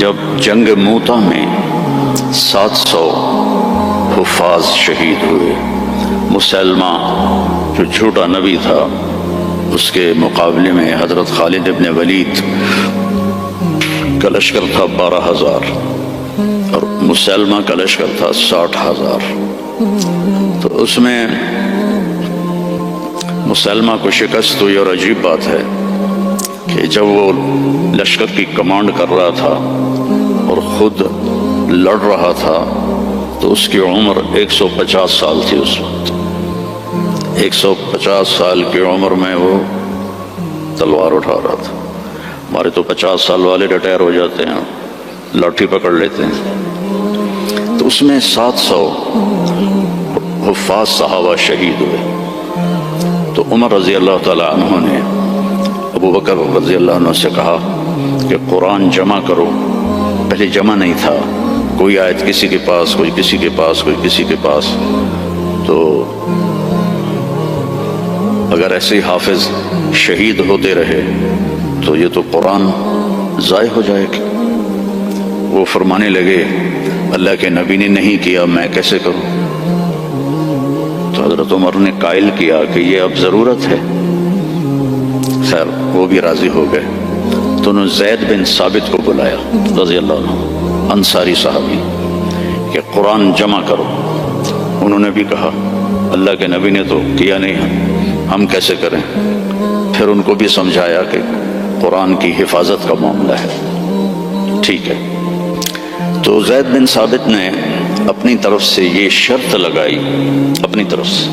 جب جنگ موتا میں 700 حفاظ شہید ہوئے، مسلمہ جو جھوٹا نبی تھا اس کے مقابلے میں حضرت خالد ابن ولید کا لشکر تھا 12,000 اور مسلمہ کا لشکر تھا 60,000۔ تو اس میں مسلمہ کو شکست ہوئی، اور عجیب بات ہے کہ جب وہ لشکر کی کمانڈ کر رہا تھا اور خود لڑ رہا تھا تو اس کی عمر 150 سال تھی اس وقت۔ 150 سال کی عمر میں وہ تلوار اٹھا رہا تھا۔ ہمارے تو 50 سال والے ریٹائر ہو جاتے ہیں، لاٹھی پکڑ لیتے ہیں۔ تو اس میں 700 حفاظ صحابہ شہید ہوئے۔ تو عمر رضی اللہ تعالیٰ عنہ نے ابو بکر رضی اللہ عنہ سے کہا کہ قرآن جمع کرو۔ پہلے جمع نہیں تھا، کوئی آیت کسی کے پاس، کوئی کسی کے پاس، کوئی کسی کے پاس۔ تو اگر ایسے حافظ شہید ہوتے رہے تو یہ تو قرآن ضائع ہو جائے گا۔ وہ فرمانے لگے اللہ کے نبی نے نہیں کیا، میں کیسے کروں؟ تو حضرت عمر نے قائل کیا کہ یہ اب ضرورت ہے۔ خیر وہ بھی راضی ہو گئے۔ تو انہوں نے زید بن ثابت کو بلایا رضی اللہ عنہ، انصاری صحابی، کہ قرآن جمع کرو۔ انہوں نے بھی کہا اللہ کے نبی نے تو کیا نہیں، ہم کیسے کریں؟ پھر ان کو بھی سمجھایا کہ قرآن کی حفاظت کا معاملہ ہے، ٹھیک ہے۔ تو زید بن ثابت نے اپنی طرف سے یہ شرط لگائی، اپنی طرف سے،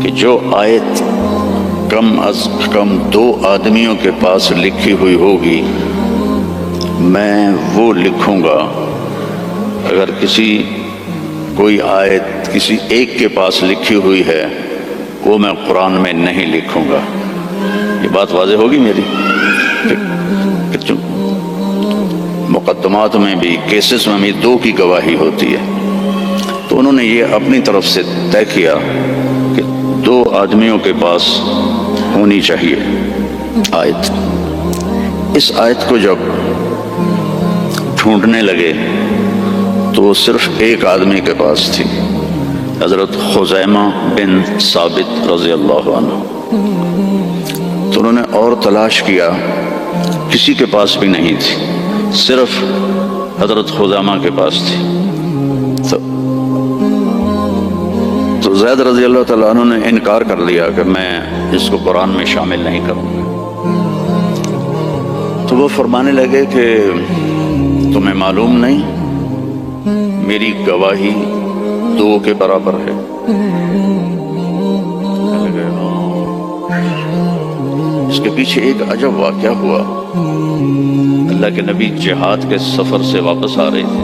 کہ جو آیت کم از کم 2 آدمیوں کے پاس لکھی ہوئی ہوگی میں وہ لکھوں گا۔ اگر کوئی آیت کسی ایک کے پاس لکھی ہوئی ہے وہ میں قرآن میں نہیں لکھوں گا۔ یہ بات واضح ہوگی میری کہ مقدمات میں بھی، کیسز میں بھی 2 کی گواہی ہوتی ہے۔ تو انہوں نے یہ اپنی طرف سے طے کیا کہ 2 آدمیوں کے پاس ہونی چاہیے آیت۔ اس آیت کو جب ڈھونڈنے لگے تو صرف ایک آدمی کے پاس تھی، حضرت خزیمہ بن ثابت رضی اللہ عنہ۔ تو انہوں نے اور تلاش کیا، کسی کے پاس بھی نہیں تھی، صرف حضرت خزیمہ کے پاس تھی۔ تو زید رضی اللہ تعالیٰ عنہ نے انکار کر لیا کہ میں اس کو قرآن میں شامل نہیں کروں گا۔ تو وہ فرمانے لگے کہ تمہیں معلوم نہیں میری گواہی 2 کے برابر ہے؟ اس کے پیچھے ایک عجب واقعہ ہوا۔ اللہ کے نبی جہاد کے سفر سے واپس آ رہے تھے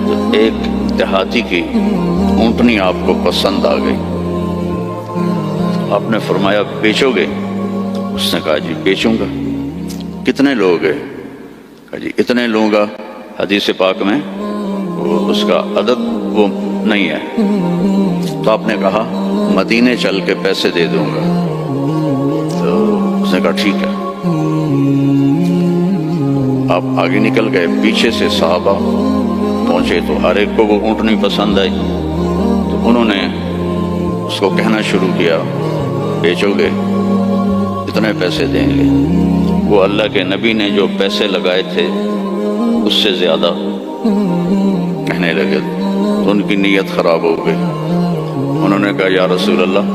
تو ایک دیہاتی کی اونٹنی آپ کو پسند آ گئی۔ آپ نے فرمایا بیچو گے؟ اس نے کہا جی بیچوں گا۔ کتنے لوگ ہیں؟ کہا جی اتنے لوں گا۔ حدیث پاک میں اس کا عدد وہ نہیں ہے۔ تو آپ نے کہا مدینے چل کے پیسے دے دوں گا۔ تو اس نے کہا ٹھیک ہے۔ آپ آگے نکل گئے، پیچھے سے صحابہ پہنچے تو ہر ایک کو وہ اونٹنی پسند آئی۔ تو انہوں نے اس کو کہنا شروع کیا بیچو گے؟ اتنے پیسے دیں گے۔ وہ اللہ کے نبی نے جو پیسے لگائے تھے اس سے زیادہ کہنے لگے تو ان کی نیت خراب ہو گئی۔ انہوں نے کہا یا رسول اللہ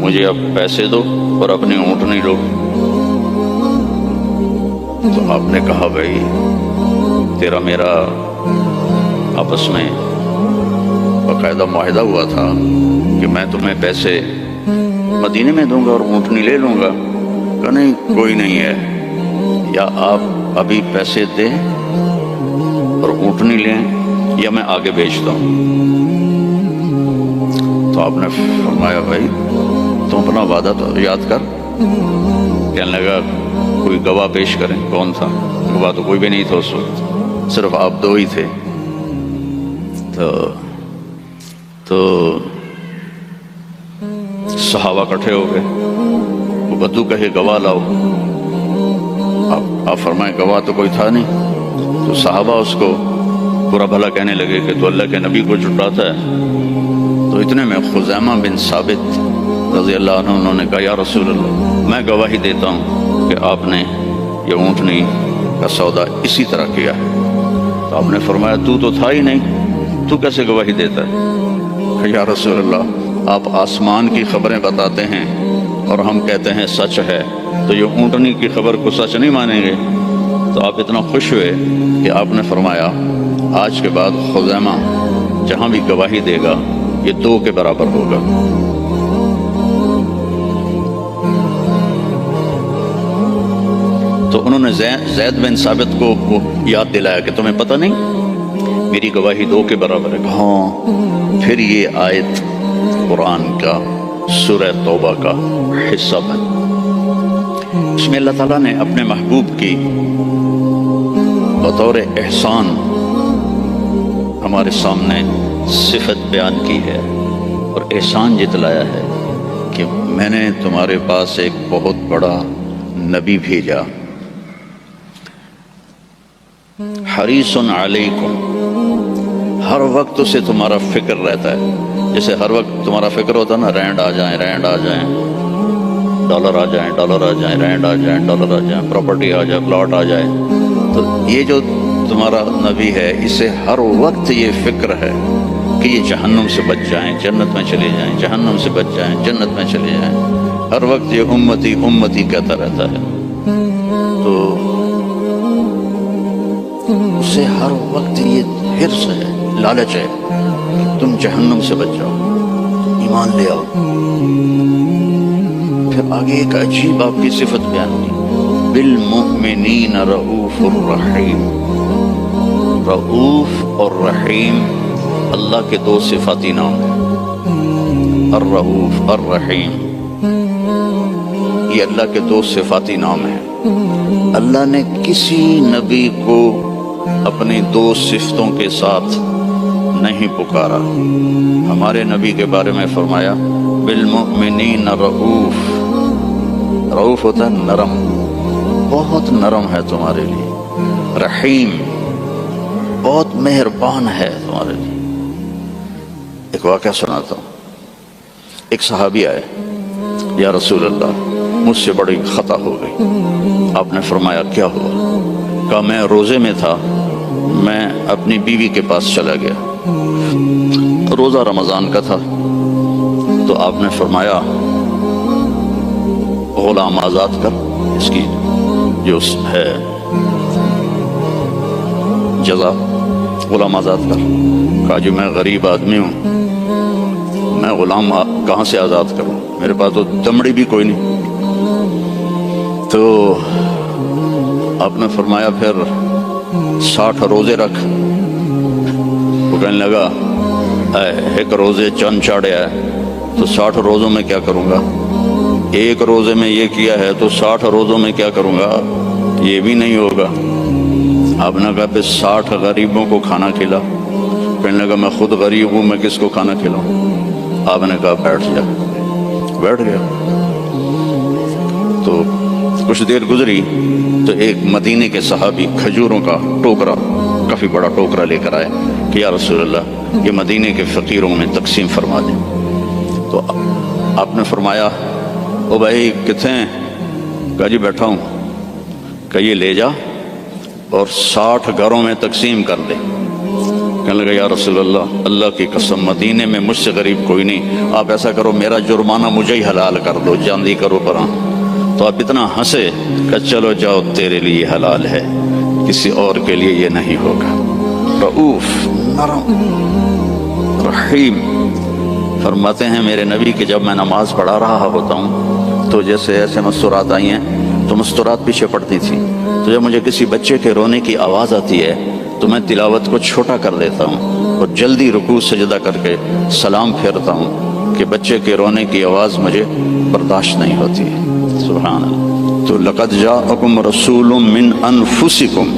مجھے اب پیسے دو اور اپنی اونٹنی لو۔ تو آپ نے کہا بھائی تیرا میرا آپس میں باقاعدہ معاہدہ ہوا تھا کہ میں تمہیں پیسے مدینے میں دوں گا اور اونٹنی لے لوں گا۔ کہ نہیں کوئی نہیں ہے، یا آپ ابھی پیسے دیں اور اونٹنی لیں یا میں آگے بیچتا ہوں۔ تو آپ نے فرمایا بھائی تم اپنا وعدہ تو یاد کر۔ کہنے لگا کوئی گواہ پیش کریں۔ کون تھا گواہ؟ تو کوئی بھی نہیں تھا اس وقت، صرف آپ 2 ہی تھے۔ تو صحابہ اکٹھے ہو گئے، وہ بدو کہے گواہ لاؤ۔ آپ فرمائے گواہ تو کوئی تھا نہیں۔ تو صحابہ اس کو برا بھلا کہنے لگے کہ تو اللہ کے نبی کو جھٹلاتا ہے۔ تو اتنے میں خزیمہ بن ثابت رضی اللہ عنہ انہوں نے کہا یا رسول اللہ میں گواہی دیتا ہوں کہ آپ نے یہ اونٹنی کا سودا اسی طرح کیا ہے۔ تو آپ نے فرمایا تو تھا ہی نہیں، تو کیسے گواہی دیتا ہے؟ کہ یا رسول اللہ آپ آسمان کی خبریں بتاتے ہیں اور ہم کہتے ہیں سچ ہے، تو یہ اونٹنی کی خبر کو سچ نہیں مانیں گے؟ تو آپ اتنا خوش ہوئے کہ آپ نے فرمایا آج کے بعد خزیمہ جہاں بھی گواہی دے گا یہ 2 کے برابر ہوگا۔ تو انہوں نے زید بن ثابت کو وہ یاد دلایا کہ تمہیں پتہ نہیں میری گواہی 2 کے برابر ہے۔ ہاں، پھر یہ آیت قرآن کا سورہ توبہ کا حصہ بن، اس میں اللہ تعالیٰ نے اپنے محبوب کی بطور احسان ہمارے سامنے صفت بیان کی ہے اور احسان جتلایا ہے کہ میں نے تمہارے پاس ایک بہت بڑا نبی بھیجا، حریص علیکم، ہر وقت اسے تمہارا فکر رہتا ہے، جیسے ہر وقت تمہارا فکر ہوتا ہے نا رینڈ آ جائیں، ڈالر آ جائیں، رینڈ آ جائیں، ڈالر آ جائیں، پراپرٹی آ جائے، پلاٹ آ جائے۔ تو یہ جو تمہارا نبی ہے اسے ہر وقت یہ فکر ہے کہ یہ جہنم سے بچ جائیں، جنت میں چلے جائیں، جہنم سے بچ جائیں، جنت میں چلے جائیں، ہر وقت یہ امتی امتی کہتا رہتا ہے۔ تو اسے ہر وقت یہ حرص ہے، لالچ ہے کہ تم جہنم سے بچ جاؤ، ایمان لے آؤ۔ پھر آگے ایک عجیب آپ کی صفت بیان کی، بالمؤمنین رؤوف الرحیم۔ رؤوف اور رحیم اللہ کے 2 صفاتی نام ہیں، الرؤوف الرحیم، یہ اللہ کے 2 صفاتی نام ہیں۔ اللہ نے کسی نبی کو اپنی 2 صفتوں کے ساتھ نہیں پکارا۔ ہمارے نبی کے بارے میں فرمایا بالمؤمنین رؤوف، رؤوف ہوتا ہے نرم، بہت نرم ہے تمہارے لیے، رحیم بہت مہربان ہے تمہارے لیے۔ ایک واقعہ سناتا ہوں، ایک صحابی آئے، یا رسول اللہ مجھ سے بڑی خطا ہو گئی۔ آپ نے فرمایا کیا ہوا؟ کہا میں روزے میں تھا، میں اپنی بیوی کے پاس چلا گیا، روزہ رمضان کا تھا، تو آپ نے فرمایا غلام آزاد کر، اس کی جو ہے جزا غلام آزاد کر۔ کہا جی میں غریب آدمی ہوں، میں غلام کہاں سے آزاد کروں، میرے پاس تو دمڑی بھی کوئی نہیں۔ تو آپ نے فرمایا پھر 60 روزے رکھ۔ وہ کہنے لگا ایک روزے چند چاڑے ہے تو 60 روزوں میں کیا کروں گا، ایک روزے میں یہ کیا ہے تو 60 روزوں میں کیا کروں گا، یہ بھی نہیں ہوگا۔ آپ نے کہا پھر 60 غریبوں کو کھانا کھلا۔ کہنے لگا میں خود غریب ہوں، میں کس کو کھانا کھلاؤں؟ آپ نے کہا بیٹھ جا، بیٹھ گیا۔ تو کچھ دیر گزری تو ایک مدینے کے صحابی کھجوروں کا ٹوکرا، کافی بڑا ٹوکرا لے کر آئے کہ یا رسول اللہ یہ مدینے کے فقیروں میں تقسیم فرما دیں۔ تو آپ نے فرمایا او بھائی کتنے ہیں؟ کہا جی بیٹھا ہوں۔ کہ یہ لے جا اور 60 گھروں میں تقسیم کر دے۔ کہنے لگا یا رسول اللہ اللہ کی قسم مدینے میں مجھ سے غریب کوئی نہیں، آپ ایسا کرو میرا جرمانہ مجھے ہی حلال کر دو، جاندی کرو پراں۔ تو آپ اتنا ہنسے کہ چلو جاؤ تیرے لیے حلال ہے، کسی اور کے لیے یہ نہیں ہوگا۔ رؤوف نرم رحیم فرماتے ہیں میرے نبی کہ جب میں نماز پڑھا رہا ہوتا ہوں تو جیسے ایسے مستورات آئی ہیں تو مستورات پیچھے پڑتی تھی، تو جب مجھے کسی بچے کے رونے کی آواز آتی ہے تو میں تلاوت کو چھوٹا کر دیتا ہوں اور جلدی رکوع سجدہ کر کے سلام پھیرتا ہوں کہ بچے کے رونے کی آواز مجھے برداشت نہیں ہوتی ہے۔ سبحان اللہ۔ تو لقد جاءکم رسول من انفسکم،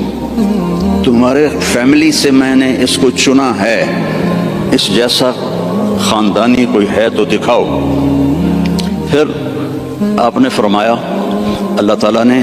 تمہارے فیملی سے میں نے اس کو چنا ہے، اس جیسا خاندانی کوئی ہے تو دکھاؤ۔ پھر آپ نے فرمایا اللہ تعالیٰ نے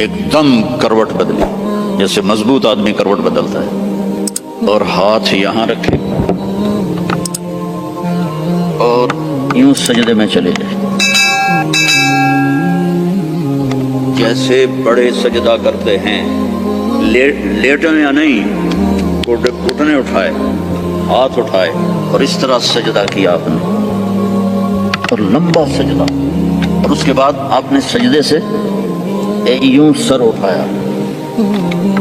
ایک دم کروٹ بدلی، جیسے مضبوط آدمی کروٹ بدلتا ہے، اور ہاتھ یہاں رکھے اور یوں سجدے میں چلے گئے، جیسے بڑے سجدہ کرتے ہیں، لیٹے یا نہیں، گھٹنے اٹھائے، ہاتھ اٹھائے اور اس طرح سجدہ کیا آپ نے، اور لمبا سجدہ، اور اس کے بعد آپ نے سجدے سے یوں سر اٹھایا،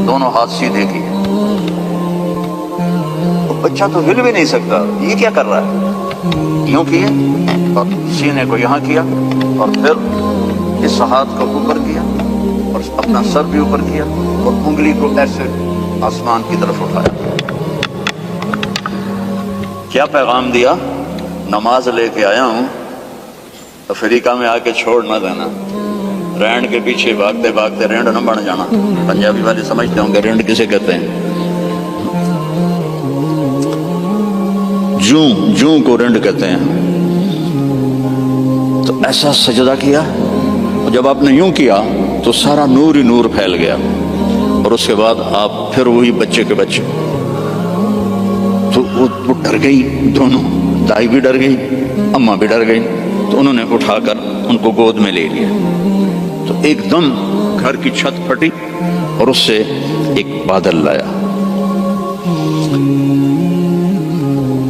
دونوں ہاتھ سیدھے کیے۔ بچہ تو ہل بھی نہیں سکتا، یہ کیا کر رہا ہے؟ یوں کیے اور سینے کو یہاں کیا، اور پھر اس ہاتھ کو اوپر کیا اور اپنا سر بھی اوپر کیا، اور انگلی کو ایسے آسمان کی طرف اٹھایا۔ کیا پیغام دیا؟ نماز لے کے آیا ہوں، افریقہ میں آ کے چھوڑ نہ دینا، رینڈ کے پیچھے بھاگتے بھاگتے رینڈ نہ بن جانا۔ پنجابی والے سمجھتے ہوں گے رینڈ کسے کہتے ہیں، جوں کو رینڈ کہتے ہیں۔ تو ایسا سجدہ کیا، اور جب آپ نے یوں کیا تو سارا نور ہی نور پھیل گیا، اور اس کے بعد آپ پھر وہی بچے کے بچے، تو وہ ڈر گئی، دونوں، دائی بھی ڈر گئی، اماں بھی ڈر گئی، تو انہوں نے اٹھا کر ان کو گود میں لے لیا۔ تو ایک دم گھر کی چھت پھٹی اور اس سے ایک بادل لایا،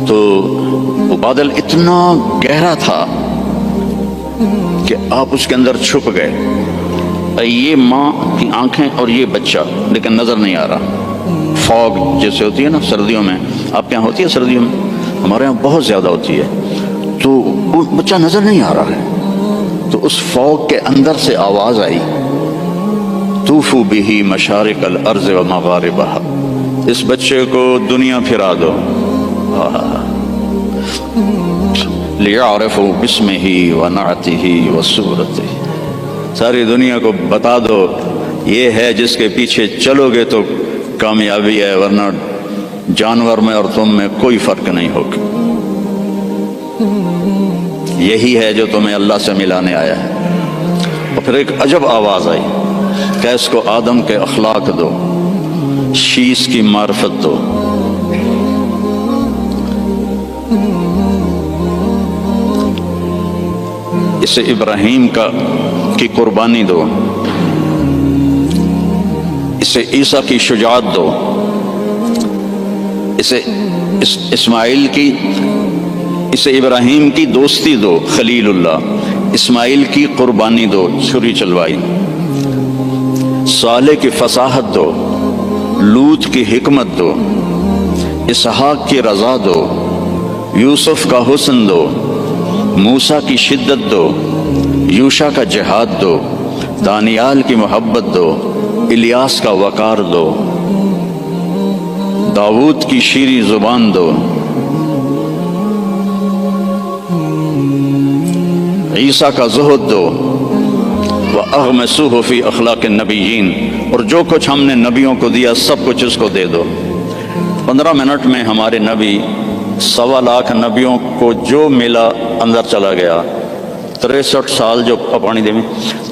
تو وہ بادل اتنا گہرا تھا کہ آپ اس کے اندر چھپ گئے، یہ ماں کی آنکھیں اور یہ بچہ، لیکن نظر نہیں آ رہا۔ فوگ جیسے ہوتی ہے نا سردیوں میں، آپ کے یہاں ہوتی ہے سردیوں میں، ہمارے یہاں بہت زیادہ ہوتی ہے، تو وہ بچہ نظر نہیں آ رہا ہے۔ تو اس فوگ کے اندر سے آواز آئی، طوفوا بہ مشارق الارض و مغاربہا، اس بچے کو دنیا پھرا دو، لیعرفوا باسمہ ونعتہ وصورتہ، ساری دنیا کو بتا دو یہ ہے جس کے پیچھے چلو گے تو کامیابی ہے، ورنہ جانور میں اور تم میں کوئی فرق نہیں ہوگا، یہی ہے جو تمہیں اللہ سے ملانے آیا ہے۔ اور پھر ایک عجب آواز آئی کہ اس کو آدم کے اخلاق دو، شیش کی معرفت دو، اسے ابراہیم کی قربانی دو، اسے عیسیٰ کی شجاعت دو، اسے ابراہیم کی دوستی دو، خلیل اللہ، اسماعیل کی قربانی دو، چھری چلوائی، صالح کی فصاحت دو، لوط کی حکمت دو، اسحاق کی رضا دو، یوسف کا حسن دو، موسیٰ کی شدت دو، یوشع کا جہاد دو، دانیال کی محبت دو، الیاس کا وقار دو، داؤد کی شیریں زبان دو، عیسیٰ کا زہد دو، وَأَغْمِسُوهُ فِي أَخْلَاقِ النَّبِيِّينَ، اور جو کچھ ہم نے نبیوں کو دیا سب کچھ اس کو دے دو۔ 15 منٹ میں ہمارے نبی 1.25 لاکھ نبیوں کو جو ملا اندر چلا گیا۔ 63 سال جو پانی دے میں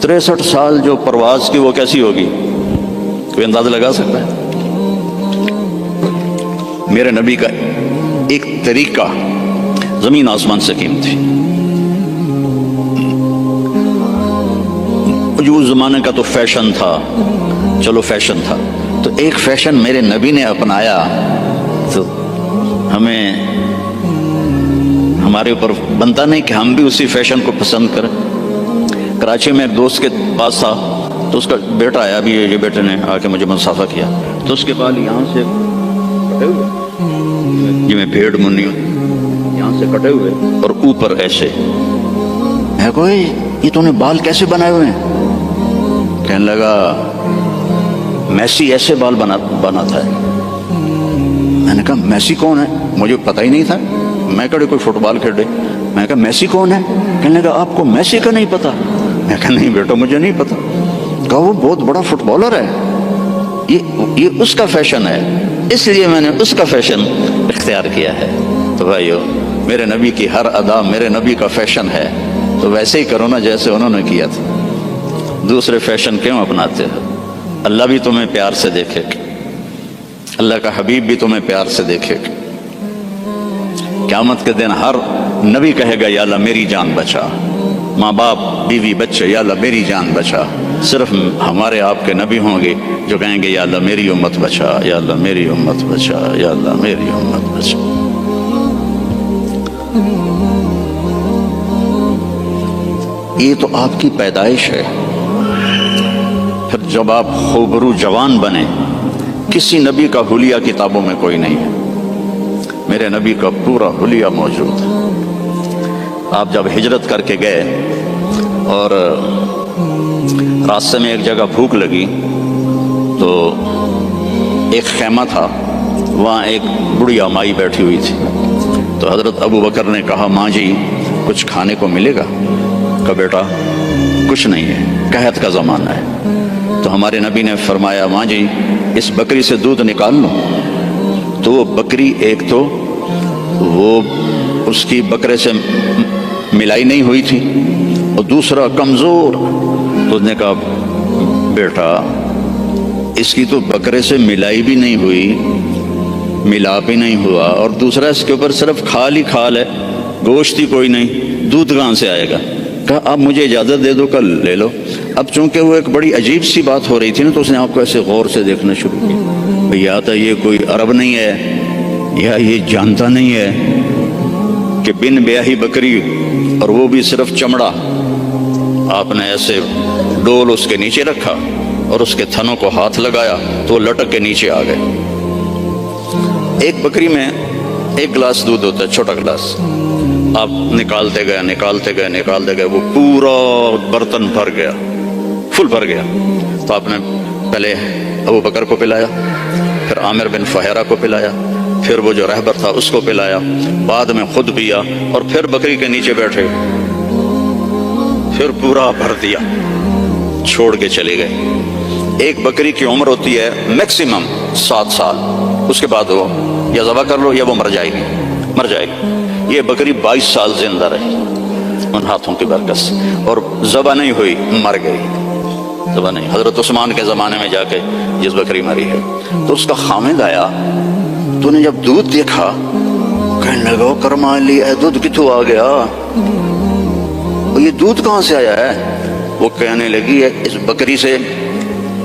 63 سال جو پرواز کی وہ کیسی ہوگی، کوئی اندازہ لگا سکتا ہے؟ میرے نبی کا ایک طریقہ زمین آسمان سے قیمتی، جو اس زمانے کا تو فیشن تھا، چلو فیشن تھا، تو ایک فیشن میرے نبی نے اپنایا، تو ہمیں ہمارے اوپر بنتا نہیں کہ ہم بھی اسی فیشن کو پسند کریں۔ کراچی میں ایک دوست کے پاس تھا، تو اس کا بیٹا آیا، ابھی یہ بیٹے نے آ کے مجھے مصافحہ کیا، تو اس کے بال یہاں سے کٹے ہوئے، جی میں بھیڑ منی یہاں سے کٹے ہوئے اور اوپر ایسے، میں کوئی یہ تو نے بال کیسے بنائے ہوئے ہیں؟ کہنے لگا میسی ایسے بال بناتا ہے۔ میں نے کہا میسی کون ہے؟ مجھے پتہ ہی نہیں تھا، میں کہا کوئی فٹ بال کھیلے، میں کہا میسی کون ہے؟ کہنے لگا آپ کو میسی کا نہیں پتا؟ میں کہا نہیں بیٹا مجھے نہیں پتا۔ کہا وہ بہت بڑا فٹ بالر ہے، یہ اس کا فیشن ہے، اس لیے میں نے اس کا فیشن اختیار کیا ہے۔ تو بھائیو میرے نبی کی ہر ادا میرے نبی کا فیشن ہے، تو ویسے ہی کرو نا جیسے انہوں نے کیا تھا، دوسرے فیشن کیوں اپناتے ہو؟ اللہ بھی تمہیں پیار سے دیکھے گا، اللہ کا حبیب بھی تمہیں پیار سے دیکھے گا۔ قیامت کے دن ہر نبی کہے گا یا اللہ میری جان بچا، ماں باپ بیوی بچے یا اللہ میری جان بچا۔ صرف ہمارے آپ کے نبی ہوں گے جو کہیں گے یا اللہ میری امت بچا، یا اللہ میری امت بچا، یا اللہ میری امت بچا۔ یہ تو آپ کی پیدائش ہے۔ پھر جب آپ خوبرو جوان بنے، کسی نبی کا حلیہ کتابوں میں کوئی نہیں ہے، میرے نبی کا پورا حلیہ موجود ہے۔ آپ جب ہجرت کر کے گئے اور راستے میں ایک جگہ بھوک لگی تو ایک خیمہ تھا، وہاں ایک بڑھیا مائی بیٹھی ہوئی تھی، تو حضرت ابو بکر نے کہا ماں جی کچھ کھانے کو ملے گا؟ کہا بیٹا کچھ نہیں ہے، قحط کا زمانہ ہے۔ تو ہمارے نبی نے فرمایا ماں جی اس بکری سے دودھ نکال لو۔ تو وہ بکری ایک تو وہ اس کی بکرے سے ملائی نہیں ہوئی تھی، اور دوسرا کمزور۔ تو اس نے کہا بیٹا اس کی تو بکرے سے ملائی بھی نہیں ہوئی، ملاپ ہی نہیں ہوا، اور دوسرا اس کے اوپر صرف کھال ہی کھال ہے، گوشت ہی کوئی نہیں، دودھ کہاں سے آئے گا؟ کہا اب مجھے اجازت دے دو، کل لے لو۔ اب چونکہ وہ ایک بڑی عجیب سی بات ہو رہی تھی نا، تو اس نے آپ کو ایسے غور سے دیکھنا شروع کیا، یا تو یہ کوئی عرب نہیں ہے، یا یہ جانتا نہیں ہے کہ بن بیاہی بکری، اور وہ بھی صرف چمڑا، آپ نے ایسے ڈول اس کے نیچے رکھا اور اس کے تھنوں کو ہاتھ لگایا تو وہ لٹک کے نیچے آ گئے۔ ایک بکری میں ایک گلاس دودھ ہوتا ہے، چھوٹا گلاس، آپ نکالتے گئے، وہ پورا برتن بھر گیا، فل بھر گیا۔ تو آپ نے پہلے ابو بکر کو پلایا، پھر عامر بن فہیرہ کو پلایا، پھر وہ جو رہبر تھا اس کو پلایا، بعد میں خود پیا، اور پھر بکری کے نیچے بیٹھے، پھر پورا بھر دیا، چھوڑ کے چلے گئے۔ ایک بکری کی عمر ہوتی ہے میکسیمم 7 سال، اس کے بعد وہ یا ذبح کر لو یا وہ مر جائے گی۔ یہ بکری 22 سال زندہ رہی ان ہاتھوں کی برکت سے، اور ذبح نہیں ہوئی، مر گئی، ذبح نہیں۔ حضرت عثمان کے زمانے میں جا کے جس بکری مری ہے، تو اس کا خامد آیا، تو نے جب دودھ دیکھا کہنے لگا کرما لی، اے دودھ کتوں آ گیا، یہ دودھ کہاں سے آیا ہے؟ وہ کہنے لگی ہے اس بکری سے۔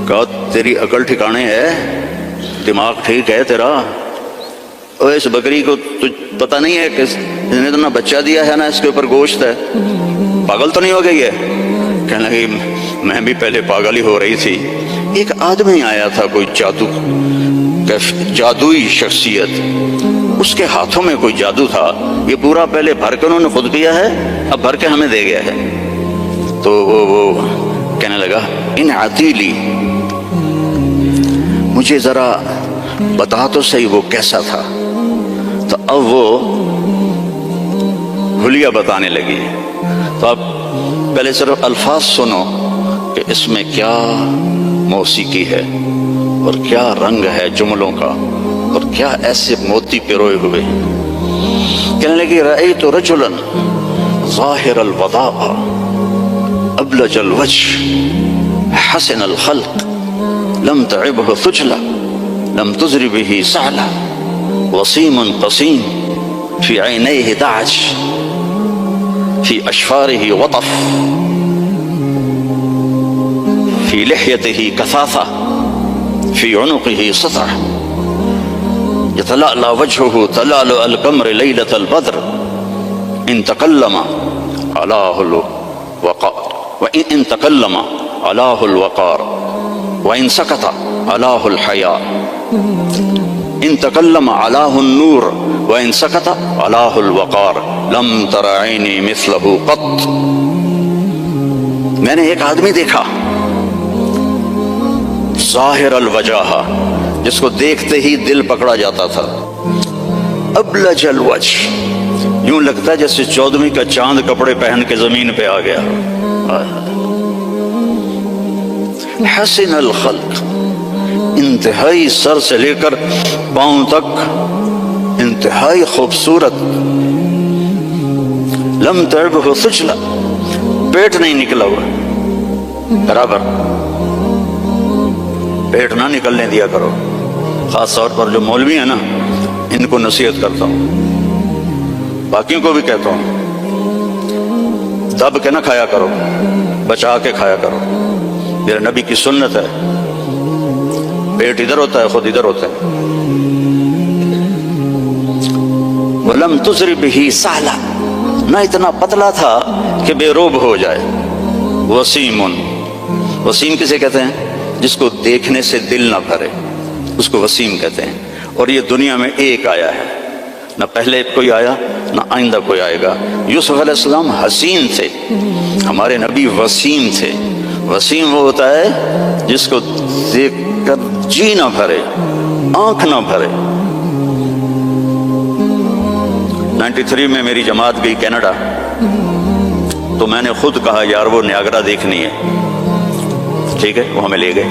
کہا تیری عقل ٹھکانے ہے، دماغ ٹھیک ہے تیرا؟ اور اس بکری کو پتہ نہیں ہے کہ اس نے اتنا بچہ دیا ہے نا، اس کے اوپر گوشت ہے، پاگل تو نہیں ہو گئی ہے؟ کہنے لگی میں بھی پہلے پاگل ہی ہو رہی تھی۔ ایک آدمی آیا تھا، کوئی جادوئی شخصیت، اس کے ہاتھوں میں کوئی جادو تھا، یہ پورا پہلے بھر کے انہوں نے خود پیا ہے، اب بھر کے ہمیں دے گیا ہے۔ تو وہ کہنے لگا ان عتیلی، مجھے ذرا بتا تو صحیح وہ کیسا تھا۔ تو اب وہ حلیہ بتانے لگی۔ تو اب پہلے صرف الفاظ سنو کہ اس میں کیا موسیقی ہے اور کیا رنگ ہے جملوں کا، اور کیا ایسے موتی پروئے ہوئے۔ کہنے لگی رأیت رجلا ظاہر الوضاء ابلج الوجه حسن الخلق لم تعبه ثجلة لم تزر به سعلة وسيم قصيم في عينيه دعج في أشفاره وطف في لحيته كثافة في عنقه سطع يتلألأ وجهه تلألؤ القمر ليلة البدر إن تكلم علاه الوقار وإن تكلم علاه الوقار وإن سكت علاه الحياء إن تكلم علاه النور وإن سكت علاه الوقار لم تر عيني مثله قط۔ میں نے ایک آدمی دیکھا ظاہر الوجہ، جس کو دیکھتے ہی دل پکڑا جاتا تھا، ابلج الوجہ، یوں لگتا ہے جیسے 14ویں کا چاند کپڑے پہن کے زمین پہ آ گیا، حسن الخلق، انتہائی سر سے لے کر پاؤں تک انتہائی خوبصورت، لم تعبہ ثجلہ، پیٹ نہیں نکلا ہوا، برابر پیٹ نہ نکلنے دیا کرو. خاص طور پر جو مولوی ہیں نا ان کو نصیحت کرتا ہوں، باقیوں کو بھی کہتا ہوں، دب کے نہ کھایا کرو، بچا کے کھایا کرو. میرے نبی کی سنت ہے، پیٹ ادھر ہوتا ہے خود ادھر ہوتا ہے. وَلَمْ تُزْرِ بِهِ سَهْلًا، نہ اتنا پتلا تھا کہ بے روب ہو جائے. وسیم، وسیم کسے کہتے ہیں؟ جس کو دیکھنے سے دل نہ بھرے اس کو وسیم کہتے ہیں. اور یہ دنیا میں ایک آیا ہے، نہ پہلے کوئی آیا نہ آئندہ کوئی آئے گا. یوسف علیہ السلام حسین تھے، ہمارے نبی وسیم تھے. وسیم وہ ہوتا ہے جس کو دیکھ کر جی نہ بھرے، آنکھ نہ بھرے. 93 میں میری جماعت گئی کینیڈا، تو میں نے خود کہا یار وہ نیاگرا دیکھنی ہے، ٹھیک ہے وہ ہمیں لے گئے.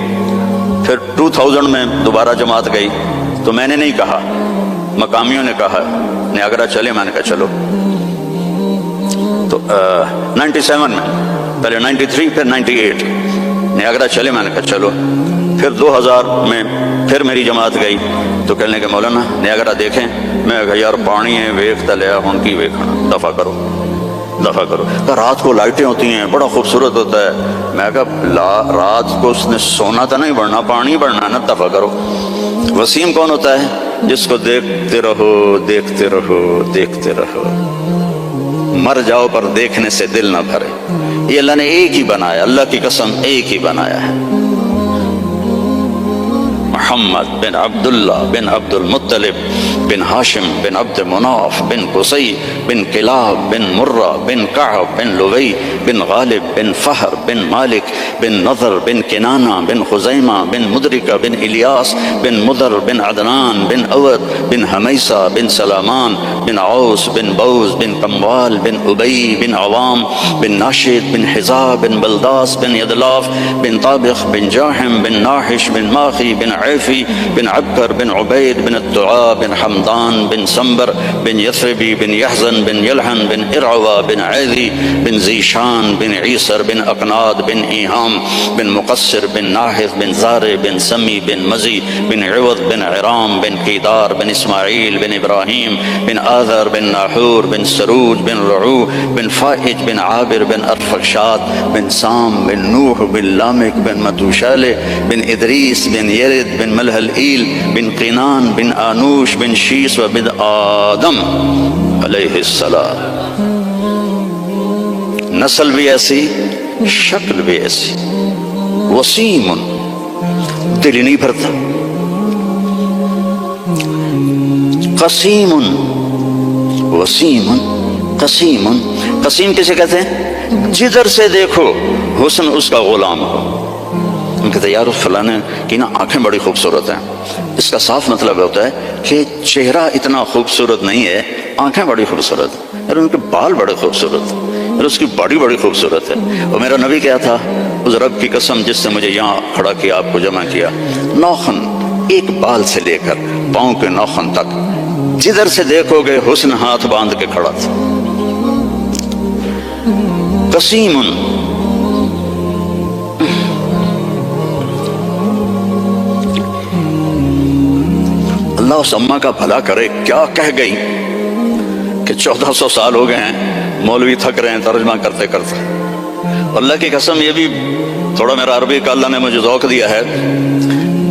پھر 2000 میں دوبارہ جماعت گئی تو میں نے نہیں کہا، مقامیوں نے کہا نیاگرا چلے، میں نے کہا چلو. تو 97 میں، پہلے 93 پھر 98 نیاگرا چلے، میں نے کہا چلو. پھر 2000 میں پھر میری جماعت گئی تو کہنے کہ مولانا نیاگرا دیکھیں. میں کہا یار پانی ہے ویکھتا لیا ہوں کی ویکھنا، دفع کرو دفع کرو. رات کو لائٹیں ہوتی ہیں بڑا خوبصورت ہوتا ہے. میں کہا رات کو اس نے سونا تو نہیں بڑھنا، پانی بڑھنا ہے نا، دفع کرو. وسیم کون ہوتا ہے؟ جس کو دیکھتے رہو دیکھتے رہو دیکھتے رہو، مر جاؤ پر دیکھنے سے دل نہ بھرے. یہ اللہ نے ایک ہی بنایا، اللہ کی قسم ایک ہی بنایا ہے. محمد بن عبداللہ بن عبد المطلب بن ہاشم بن عبد مناف بن قصی بن کلاب بن مرہ بن کعب بن لوی بن غالب بن فہر بن مالک بن نضر بن کنانہ بن خزیمہ بن مدرکہ بن الیاس بن مدر بن عدنان بن اود بن حمیسہ بن سلامان بن عوس بن بوز بن کموال بن ابی بن عوام بن ناشد بن حزاب بن بلداس بن یدلاف بن طابخ بن جاحم بن ناحش بن ماخی بن عیفی بن عبکر بن عبید بن الدعاء بن حمدان بن سنبر بن یثربی بن یحزن بن یلحن بن ارعوا بن عیدی بن زیشان بن عیسر بن اقناد بن ایہام بن مقصر بن ناحث بن زار بن سمی بن مزی بن عوض بن عرام بن قیدار بن اسماعیل بن ابراہیم بن آذر بن ناحور بن سروج بن رعو بن فائج بن عابر بن ارفخشاد بن سام بن نوح بن لامک بن متوشالہ بن ادریس بن یرد بن ملہل ایل بن قینان بن آنوش بن شیس و بن آدم علیہ السلام. نسل بھی ایسی، شکل بھی ایسی. وسیم، دل ہی نہیں بھرتا. قسیم، وسیم قسیم. قسیم کسے کہتے ہیں؟ جدھر سے دیکھو حسن اس کا غلام ہو. ہم کہتے ہیں یار فلانے کی نا آنکھیں بڑی خوبصورت ہیں. اس کا صاف مطلب ہوتا ہے کہ چہرہ اتنا خوبصورت نہیں ہے، آنکھیں بڑی خوبصورت ہیں، اور ان کے بال بڑے خوبصورت ہیں، اور اس کی باڈی بڑی خوبصورت ہے. اور میرا نبی کیا تھا؟ اس رب کی قسم جس سے مجھے یہاں کھڑا کیا، آپ کو جمع کیا، ناخن ایک بال سے لے کر پاؤں کے ناخن تک جدھر سے دیکھو گے حسن ہاتھ باندھ کے کھڑا تھا. قسیم. اللہ اس اماں کا بھلا کرے، کیا کہہ گئی کہ 1400 سال ہو گئے ہیں مولوی تھک رہے ہیں ترجمہ کرتے کرتے. اللہ کی قسم یہ بھی تھوڑا میرا عربی کا اللہ نے مجھے ذوق دیا ہے،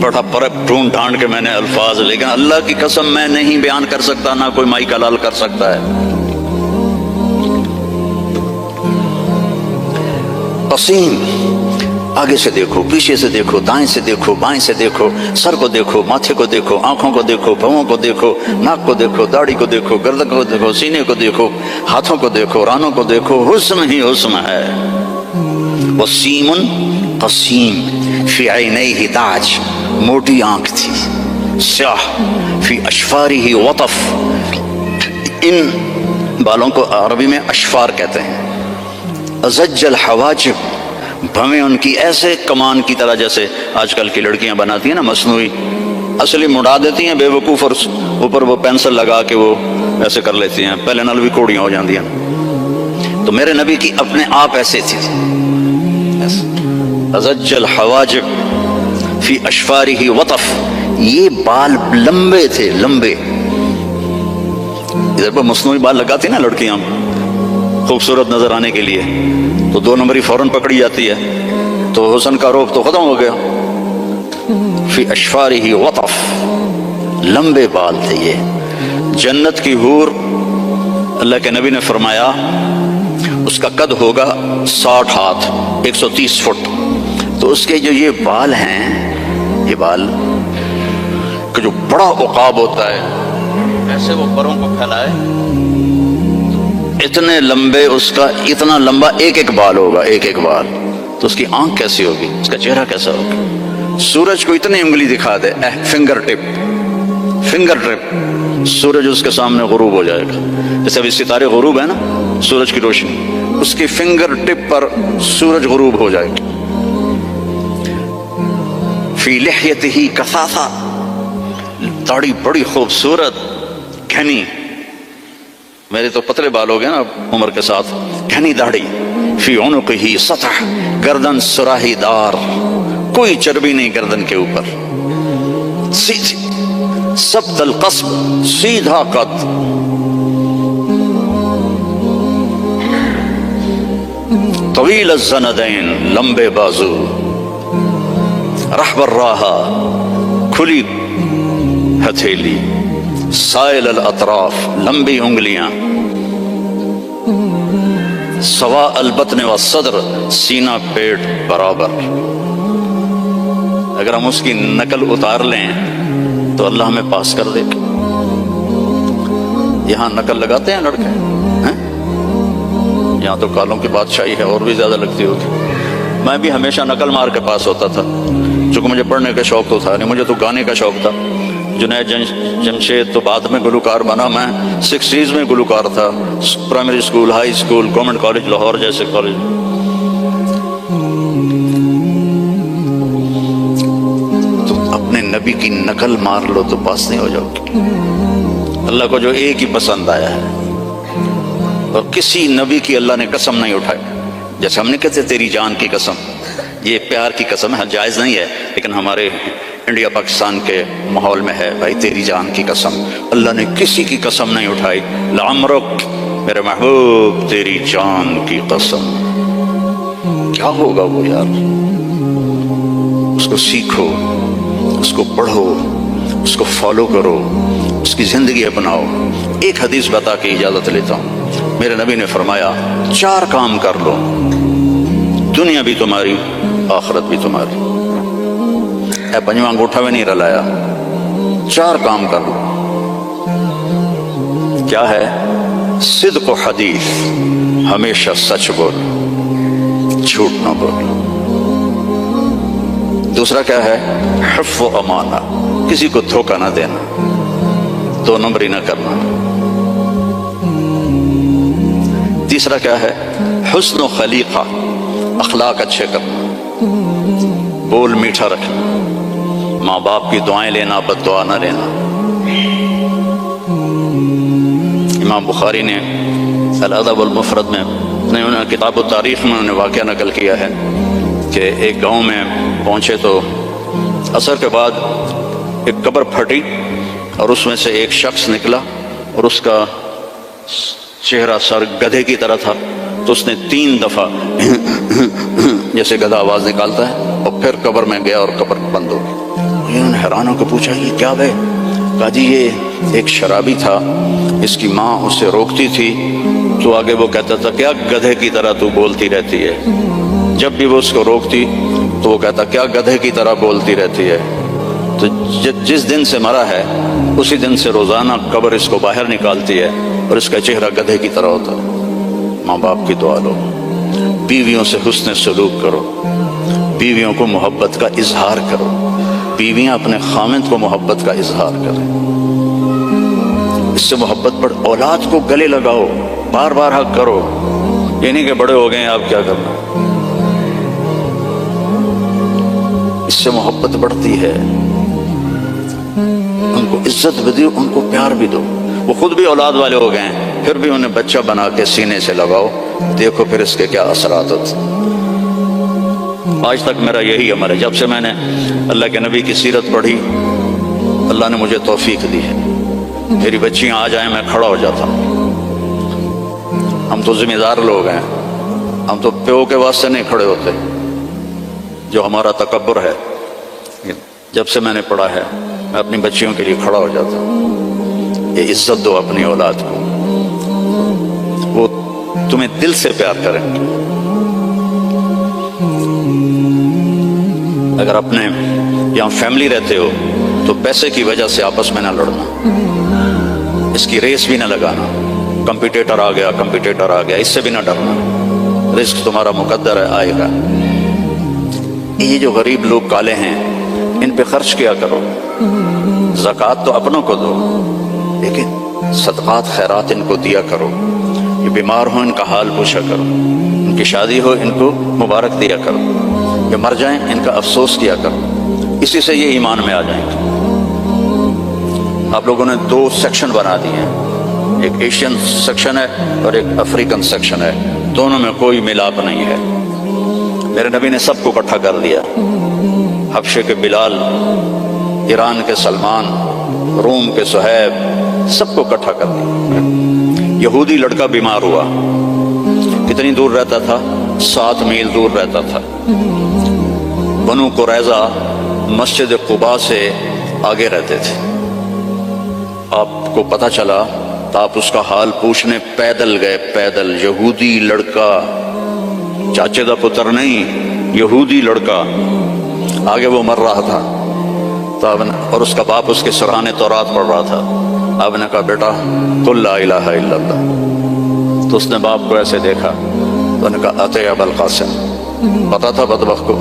بڑا پر ڈھونڈ ڈھانڈ کے میں نے الفاظ، لیکن اللہ کی قسم میں نہیں بیان کر سکتا، نہ کوئی مائی کا لال کر سکتا ہے. قسیم، آگے سے دیکھو، پیچھے سے دیکھو، دائیں سے دیکھو، بائیں سے دیکھو، سر کو دیکھو، ماتھے کو دیکھو، آنکھوں کو دیکھو، پاؤں کو دیکھو، ناک کو دیکھو، داڑھی کو دیکھو، گردن کو دیکھو، سینے کو دیکھو، ہاتھوں کو دیکھو، رانوں کو دیکھو، حسن ہی حسن ہے. وسیم قسیم فی عینیہ تاج، موٹی آنکھ تھی، سیاہ، فی اشفارہ وطف، ان بالوں کو عربی میں اشفار کہتے ہیں. ازج الحواجب، بھویں ان کی ایسے کمان کی طرح جیسے آج کل کی لڑکیاں بناتی ہیں نا مصنوعی، اصلی مڑا دیتی ہیں بے وقوف، اور اوپر وہ پینسل لگا کے وہ ایسے کر لیتی ہیں، پہلے نال بھی کوڑیاں ہو جاندی ہیں. تو میرے نبی کی اپنے آپ ایسے تھی. ازج الحواجب فی اشفارہ وطف، یہ بال لمبے تھے، لمبے. ادھر پر مصنوعی بال لگاتی نا لڑکیاں خوبصورت نظر آنے کے لیے، تو 2 نمبری فوراً پکڑی جاتی ہے، تو حسن کا روپ تو ختم ہو گیا. فی اشفارہ وطف، لمبے بال تھے یہ. جنت کی حور، اللہ کے نبی نے فرمایا اس کا قد ہوگا 60 ہاتھ، 130 فٹ. تو اس کے جو یہ بال ہیں، یہ بال کہ جو بڑا عقاب ہوتا ہے، ایسے وہ پروں کو پھیلائے، اتنے لمبے، اس کا اتنا لمبا ایک ایک بال ہوگا، ایک ایک بال. تو اس کی آنکھ کیسی ہوگی، اس کا چہرہ کیسا ہوگا. سورج کو اتنی انگلی دکھا دے، فنگر ٹپ، فنگر ٹپ، سورج اس کے سامنے غروب ہو جائے گا. جیسے ابھی ستارے غروب ہے نا، سورج کی روشنی، اس کی فنگر ٹپ پر سورج غروب ہو جائے گا. فی لحیتہ کثافہ، داڑھی بڑی خوبصورت گھنی، میرے تو پتلے بال ہو گئے نا عمر کے ساتھ، گھنی داڑھی. فی عنقہ سطح، گردن سراہی دار، کوئی چربی نہیں گردن کے اوپر، سیدھی، ثبت القصب، سیدھا قد. طویل الزندین، لمبے بازو. رحب الراحہ، کھلی ہتھیلی. سائل الاطراف، لمبی انگلیاں. سواء البطن والصدر، سینہ پیٹ برابر. اگر ہم اس کی نقل اتار لیں تو اللہ ہمیں پاس کر دے. یہاں نقل لگاتے ہیں لڑکے، یہاں تو کالوں کی بادشاہی ہے، اور بھی زیادہ لگتی ہوگی. میں بھی ہمیشہ نقل مار کے پاس ہوتا تھا، چونکہ مجھے پڑھنے کا شوق تو تھا نہیں، مجھے تو گانے کا شوق تھا. جنید جمشید تو بعد میں گلوکار بنا، میں 60s میں گلوکار تھا. Primary school, high school, government college Lahore جیسے کالج. تو اپنے نبی کی نقل مار لو تو پاس نہیں ہو جاؤ گے. اللہ کو جو ایک ہی پسند آیا ہے، اور کسی نبی کی اللہ نے قسم نہیں اٹھائی. جیسے ہم نے کہتے تیری جان کی قسم، یہ پیار کی قسم ہے، جائز نہیں ہے، لیکن ہمارے انڈیا پاکستان کے ماحول میں ہے بھائی تیری جان کی قسم. اللہ نے کسی کی قسم نہیں اٹھائی. لعمرک، میرے محبوب تیری جان کی قسم. کیا ہوگا وہ یار؟ اس کو سیکھو، اس کو پڑھو، اس کو فالو کرو، اس کی زندگی اپناؤ. ایک حدیث بتا کے اجازت لیتا ہوں. میرے نبی نے فرمایا 4 کام کر لو، دنیا بھی تمہاری، آخرت بھی تمہاری. اے پنجواں انگوٹھا میں نہیں رلایا، 4 کام کر لو. کیا ہے؟ صدق و حدیث، ہمیشہ سچ بول، جھوٹ نہ بول. دوسرا کیا ہے؟ حفظ و امانہ، کسی کو دھوکہ نہ دینا، 2 نمبری نہ کرنا. تیسرا کیا ہے؟ حسن و خلیقہ، اخلاق اچھے کرنا، بول میٹھا رکھنا، ماں باپ کی دعائیں لینا، بد دعا نہ لینا. امام بخاری نے الادب المفرد میں کتاب التاریخ میں انہوں نے واقعہ نقل کیا ہے کہ ایک گاؤں میں پہنچے تو عصر کے بعد ایک قبر پھٹی اور اس میں سے ایک شخص نکلا اور اس کا چہرہ سر گدھے کی طرح تھا. تو اس نے 3 دفعہ جیسے گدھا آواز نکالتا ہے اور پھر قبر میں گیا اور قبر بند ہو گئی. انہوں نے حیران ہو کے پوچھا یہ کیا ہے؟ کہا جی یہ ایک شرابی تھا، اس کی ماں اسے روکتی تھی تو آگے وہ کہتا تھا کیا گدھے کی طرح تو بولتی رہتی ہے. جب بھی وہ اس کو روکتی تو وہ کہتا کیا گدھے کی طرح بولتی رہتی ہے. تو جس دن سے مرا ہے اسی دن سے روزانہ قبر اس کو باہر نکالتی ہے اور اس کا چہرہ گدھے کی طرح ہوتا ہے. ماں باپ کی دعا لو، بیویوں سے حسن سلوک کرو، بیویوں کو محبت کا اظہار کرو، بیویاں اپنے خامند کو محبت کا اظہار کریں. اس سے محبت بڑھ. اولاد کو گلے لگاؤ، بار بار حق کرو. یہ نہیں کہ بڑے ہو گئے ہیں آپ کیا کرنا. اس سے محبت بڑھتی ہے. ان کو عزت بھی دو، ان کو پیار بھی دو. وہ خود بھی اولاد والے ہو گئے ہیں پھر بھی انہیں بچہ بنا کے سینے سے لگاؤ، دیکھو پھر اس کے کیا اثرات ہوتے. آج تک میرا یہی عمل ہے. جب سے میں نے اللہ کے نبی کی سیرت پڑھی اللہ نے مجھے توفیق دی ہے. میری بچیاں آ جائیں میں کھڑا ہو جاتا ہوں. ہم تو ذمہ دار لوگ ہیں, ہم تو پیو کے واسطے نہیں کھڑے ہوتے. جو ہمارا تکبر ہے, جب سے میں نے پڑھا ہے میں اپنی بچیوں کے لیے کھڑا ہو جاتا ہوں. یہ عزت دو اپنی اولاد کو, وہ تمہیں دل سے پیار کریں. اگر اپنے یہاں فیملی رہتے ہو تو پیسے کی وجہ سے آپس میں نہ لڑنا, اس کی ریس بھی نہ لگانا. کمپیٹیٹر آ گیا اس سے بھی نہ ڈرنا. رزق تمہارا مقدر ہے, آئے گا. یہ جو غریب لوگ کالے ہیں ان پہ خرچ کیا کرو. زکوٰۃ تو اپنوں کو دو, لیکن صدقات خیرات ان کو دیا کرو. یہ بیمار ہو ان کا حال پوچھا کرو, ان کی شادی ہو ان کو مبارک دیا کرو. یہ مر جائیں ان کا افسوس کیا کرو. اسی سے یہ ایمان میں آ جائیں گے. آپ لوگوں نے 2 سیکشن بنا دیے ہیں, ایک ایشین سیکشن ہے اور ایک افریقن سیکشن ہے. دونوں میں کوئی ملاپ نہیں ہے. میرے نبی نے سب کو اکٹھا کر دیا. حبشے کے بلال, ایران کے سلمان, روم کے صہیب, سب کو اکٹھا کر دیا. یہودی لڑکا بیمار ہوا, کتنی دور رہتا تھا؟ 7 میل دور رہتا تھا. بنو قریظہ مسجد قباء سے آگے رہتے تھے. آپ کو پتہ چلا تو آپ اس کا حال پوچھنے پیدل گئے. پیدل, یہودی لڑکا, چاچے دا پتر نہیں, یہودی لڑکا. آگے وہ مر رہا تھا تو اور اس کا باپ اس کے سرانے تورات پڑھ رہا تھا. آپ نے کہا بیٹا قل لا الہ الا اللہ. تو اس نے باپ کو ایسے دیکھا تو نے کہا اطیع ابا القاسم. پتا تھا بدبخت کو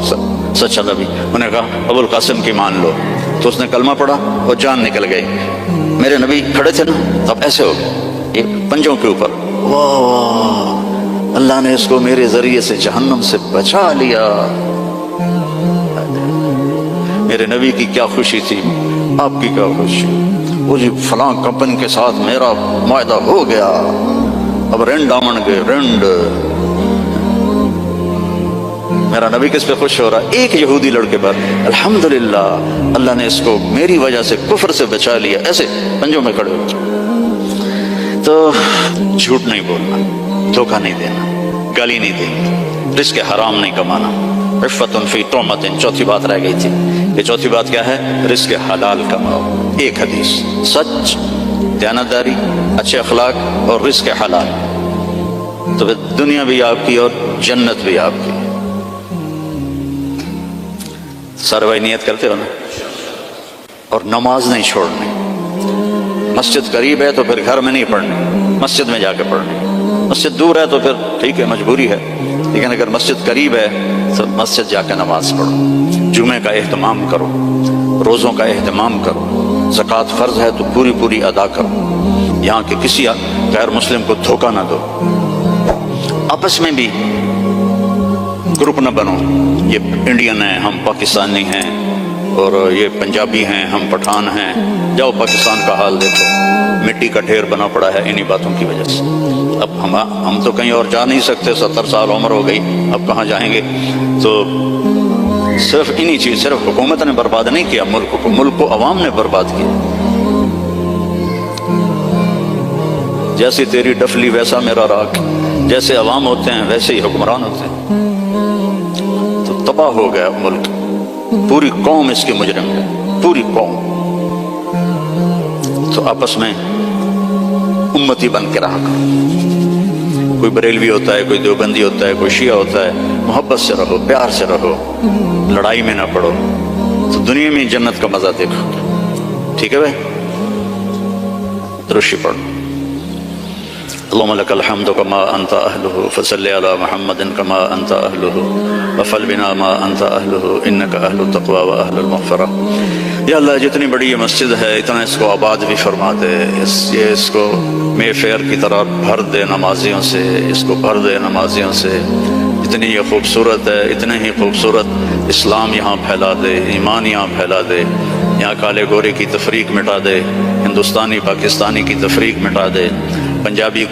سچا نبی. انہوں نے کہا ابو القاسم کی مان لو. تو اس نے کلمہ پڑھا اور جان نکل گئی. میرے نبی کھڑے تھے نا, اب ایسے ہو گئے یہ پنجوں کے اوپر. واہ, اللہ نے اس کو میرے ذریعے سے جہنم سے بچا لیا. میرے نبی کی کیا خوشی تھی, آپ کی کیا خوشی. وہ جی فلاں کمپنی کے ساتھ میرا معاہدہ ہو گیا, اب رینڈ آمن گئے رینڈ. میرا نبی کس پہ خوش ہو رہا ہے؟ ایک یہودی لڑکے پر. الحمدللہ اللہ نے اس کو میری وجہ سے کفر سے بچا لیا. ایسے پنجوں میں کھڑے ہو. تو جھوٹ نہیں بولنا, دھوکہ نہیں دینا, گالی نہیں دینی, رزق حرام نہیں کمانا. عفت فی طعمت, چوتھی بات رہ گئی تھی. یہ چوتھی بات کیا ہے؟ رزق حلال کماؤ. ایک حدیث, سچ, دیانتداری, اچھے اخلاق اور رزق حلال, تو پھر دنیا بھی آپ کی اور جنت بھی آپ کی. سارے بھائی نیت کرتے ہو نا؟ اور نماز نہیں چھوڑنی. مسجد قریب ہے تو پھر گھر میں نہیں پڑھنی, مسجد میں جا کے پڑھنی. مسجد دور ہے تو پھر ٹھیک ہے مجبوری ہے, لیکن اگر مسجد قریب ہے تو مسجد جا کے نماز پڑھو. جمعے کا اہتمام کرو, روزوں کا اہتمام کرو. زکوٰۃ فرض ہے تو پوری ادا کرو. یہاں کے کسی غیر مسلم کو دھوکہ نہ دو. آپس میں بھی گروپ نہ بنو, یہ انڈین ہیں ہم پاکستانی ہیں, اور یہ پنجابی ہیں ہم پٹھان ہیں. جاؤ پاکستان کا حال دیکھو, مٹی کا ڈھیر بنا پڑا ہے انہی باتوں کی وجہ سے. اب ہم تو کہیں اور جا نہیں سکتے, 70 سال عمر ہو گئی, اب کہاں جائیں گے. تو صرف انہی چیز, صرف حکومت نے برباد نہیں کیا ملک کو عوام نے برباد کیا. جیسی تیری ڈفلی ویسا میرا راگ, جیسے عوام ہوتے ہیں ویسے ہی حکمران ہوتے ہیں. تو تباہ ہو گیا ملک, پوری قوم اس کے مجرم ہے, پوری قوم. تو آپس میں امتی بن کے رہا کرو. کوئی بریلوی ہوتا ہے, کوئی دیوبندی ہوتا ہے, کوئی شیعہ ہوتا ہے, محبت سے رہو, پیار سے رہو, لڑائی میں نہ پڑو, تو دنیا میں جنت کا مزہ دیکھو. ٹھیک ہے بھائی, درشی پڑھو. اللهم لك الحمد كما أنت أهله فصل على محمد كما أنت أهله وفعل بنا ما أنت أهله إنك أهل التقوى وأهل المغفرة. یا اللہ جتنی بڑی یہ مسجد ہے اتنا اس کو آباد بھی فرما دے, اس کو مے فیئر کی طرح بھر دے نمازیوں سے, اس کو بھر دے نمازیوں سے. اتنی یہ خوبصورت ہے, اتنے ہی خوبصورت اسلام یہاں پھیلا دے, ایمان یہاں پھیلا دے. یہاں کالے گورے کی تفریق مٹا دے, ہندوستانی پاکستانی کی تفریق مٹا دے, پنجابی